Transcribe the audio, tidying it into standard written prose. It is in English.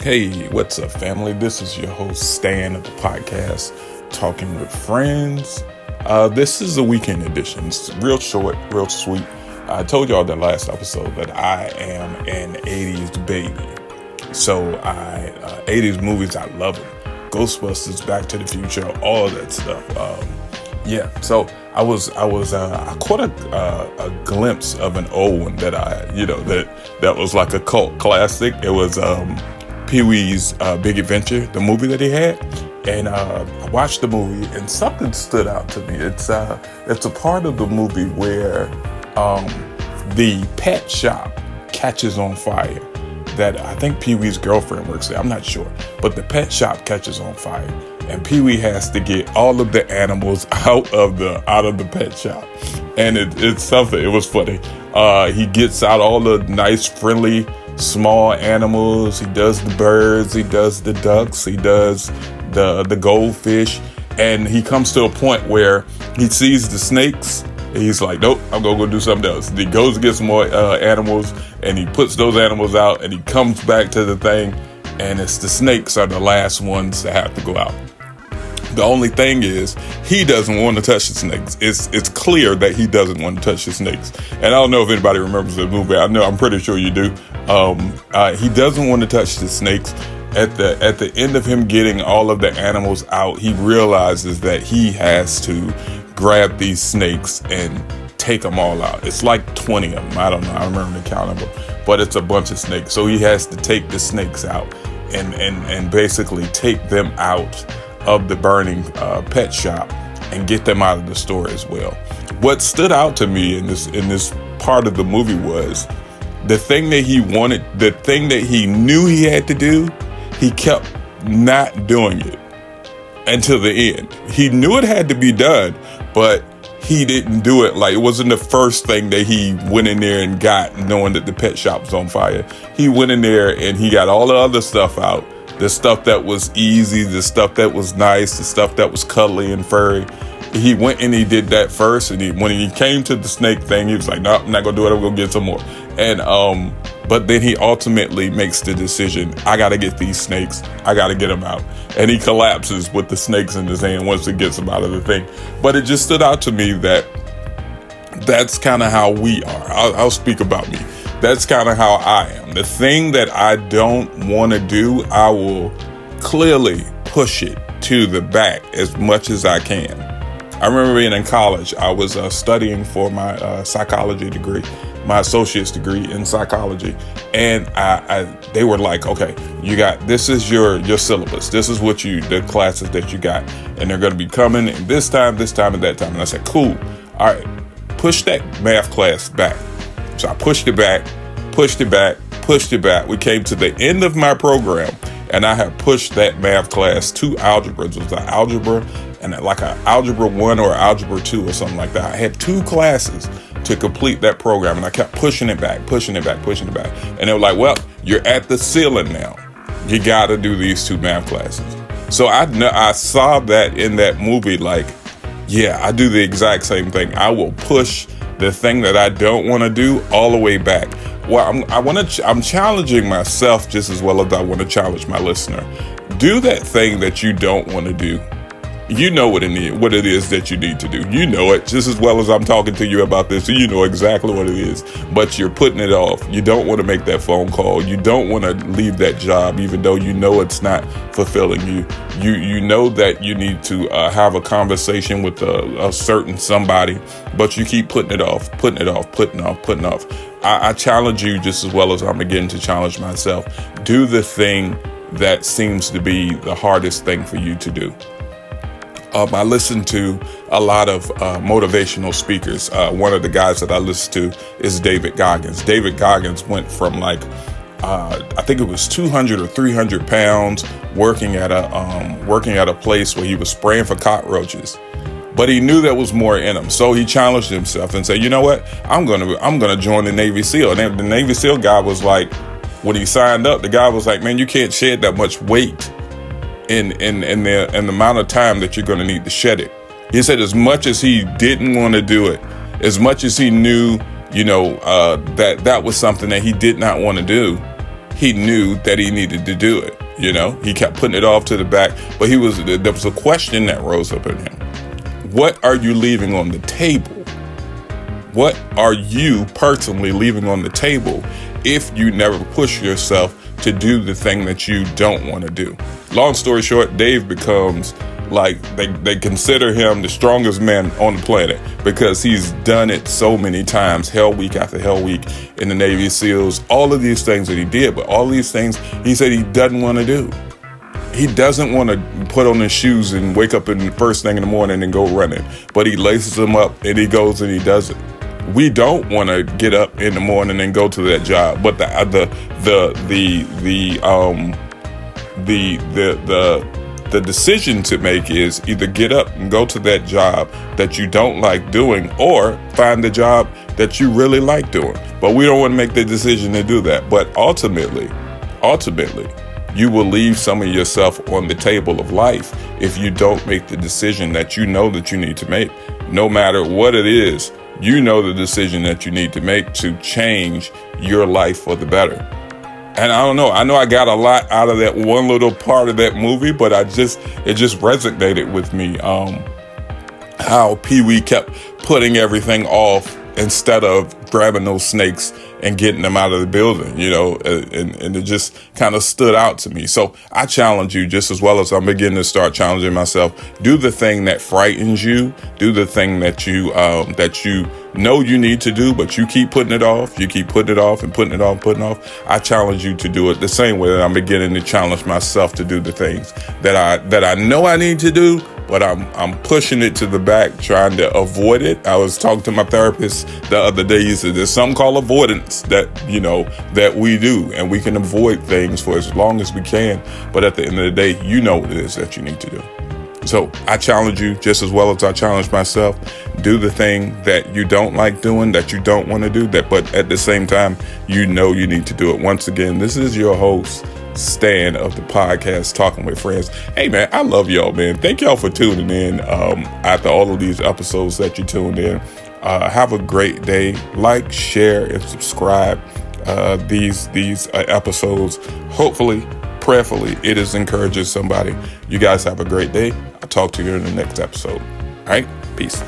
Hey, what's up, family? This is your host, Stan, of the podcast, Talking with Friends. This is a weekend edition. It's real short, real sweet. I told y'all that last episode that I am an 80s baby. So 80s movies, I love them. Ghostbusters, Back to the Future, all of that stuff. So I caught a glimpse of an old one that that was like a cult classic. It was Pee-wee's Big Adventure, the movie that he had. And I watched the movie and something stood out to me. It's a part of the movie where the pet shop catches on fire. That I think Pee-wee's girlfriend works there. I'm not sure. But the pet shop catches on fire. And Pee-wee has to get all of the animals out of the pet shop. And it's something. It was funny. He gets out all the nice, friendly, small animals. He does the birds. He does the ducks. He does the goldfish. And he comes to a point where he sees the snakes. And he's like, nope, I'm going to go do something else. And he goes to get some more animals. And he puts those animals out. And he comes back to the thing. And it's the snakes are the last ones that have to go out. The only thing is, he doesn't want to touch the snakes. It's clear that he doesn't want to touch the snakes. And I don't know if anybody remembers the movie. I'm pretty sure you do. He doesn't want to touch the snakes. At the end of him getting all of the animals out, he realizes that he has to grab these snakes and take them all out. It's like 20 of them. I don't know. I remember the count of them. But it's a bunch of snakes. So he has to take the snakes out and basically take them out of the burning pet shop and get them out of the store as well. What stood out to me in this part of the movie was the thing that he wanted, the thing that he knew he had to do, he kept not doing it until the end. He knew it had to be done, but he didn't do it. Like, it wasn't the first thing that he went in there and got, knowing that the pet shop was on fire. He went in there and he got all the other stuff out. The stuff that was easy, the stuff that was nice, the stuff that was cuddly and furry. He went and he did that first. And when he came to the snake thing, he was like, no, I'm not going to do it. I'm going to get some more. And but then he ultimately makes the decision, I got to get these snakes. I got to get them out. And he collapses with the snakes in his hand once he gets them out of the thing. But it just stood out to me that that's kind of how we are. I'll speak about me. That's kind of how I am. The thing that I don't want to do, I will clearly push it to the back as much as I can. I remember being in college. I was studying for my psychology degree, my associate's degree in psychology. And they were like, okay, this is your syllabus. This is the classes that you got. And they're going to be coming in this time, and that time. And I said, cool. All right, push that math class back. So I pushed it back. We came to the end of my program, and I had pushed that math class to algebra. It was an algebra and like an algebra 1 or algebra 2 or something like that. I had 2 classes to complete that program, and I kept pushing it back. And they were like, well, you're at the ceiling now. You got to do these 2 math classes. So I saw that in that movie, like, yeah, I do the exact same thing. I will push the thing that I don't want to do all the way back. Well, I'm challenging myself just as well as I want to challenge my listener. Do that thing that you don't want to do. You know what it is that you need to do. You know it just as well as I'm talking to you about this. You know exactly what it is, but you're putting it off. You don't want to make that phone call. You don't want to leave that job, even though you know it's not fulfilling you. You know that you need to have a conversation with a certain somebody, but you keep putting it off. I challenge you just as well as I'm beginning to challenge myself. Do the thing that seems to be the hardest thing for you to do. I listen to a lot of motivational speakers. One of the guys that I listen to is David Goggins. David Goggins went from I think it was 200 or 300 pounds working at a place where he was spraying for cockroaches. But he knew there was more in him, so he challenged himself and said, "You know what? I'm gonna join the Navy SEAL." And the Navy SEAL guy was like, when he signed up, the guy was like, "Man, you can't shed that much weight in the amount of time that you're going to need to shed it." He said as much as he didn't want to do it, as much as he knew, that was something that he did not want to do, he knew that he needed to do it. You know, he kept putting it off to the back, but there was a question that rose up in him. What are you leaving on the table? What are you personally leaving on the table if you never push yourself to do the thing that you don't want to do? Long story short, Dave becomes like, they consider him the strongest man on the planet because he's done it so many times, hell week after hell week in the Navy SEALs, all of these things that he did, but all these things he said he doesn't want to do. He doesn't want to put on his shoes and wake up in the first thing in the morning and go running, but he laces them up and he goes and he does it. We don't want to get up in the morning and go to that job, but the decision to make is either get up and go to that job that you don't like doing or find the job that you really like doing. But we don't want to make the decision to do that. But ultimately, you will leave some of yourself on the table of life if you don't make the decision that you know that you need to make. No matter what it is, you know the decision that you need to make to change your life for the better. And I don't know. I know I got a lot out of that one little part of that movie, but it just resonated with me. How Pee-wee kept putting everything off instead of grabbing those snakes and getting them out of the building, you know, and it just kind of stood out to me. So I challenge you, just as well as I'm beginning to start challenging myself, do the thing that frightens you, do the thing that you know you need to do, but you keep putting it off. You keep putting it off and putting it off. I challenge you to do it the same way that I'm beginning to challenge myself to do the things that I know I need to do, but I'm pushing it to the back, trying to avoid it. I was talking to my therapist the other day. He said there's something called avoidance that we do, and we can avoid things for as long as we can. But at the end of the day, you know what it is that you need to do. So I challenge you just as well as I challenge myself. Do the thing that you don't like doing, that you don't want to do, but at the same time, you know you need to do it. Once again, this is your host, Stan of the podcast, Talking with Friends. Hey, man, I love y'all, man. Thank y'all for tuning in after all of these episodes that you tuned in. Have a great day. Like, share, and subscribe these episodes. Hopefully, prayerfully, it is encouraging somebody. You guys have a great day. I'll talk to you in the next episode. All right? Peace.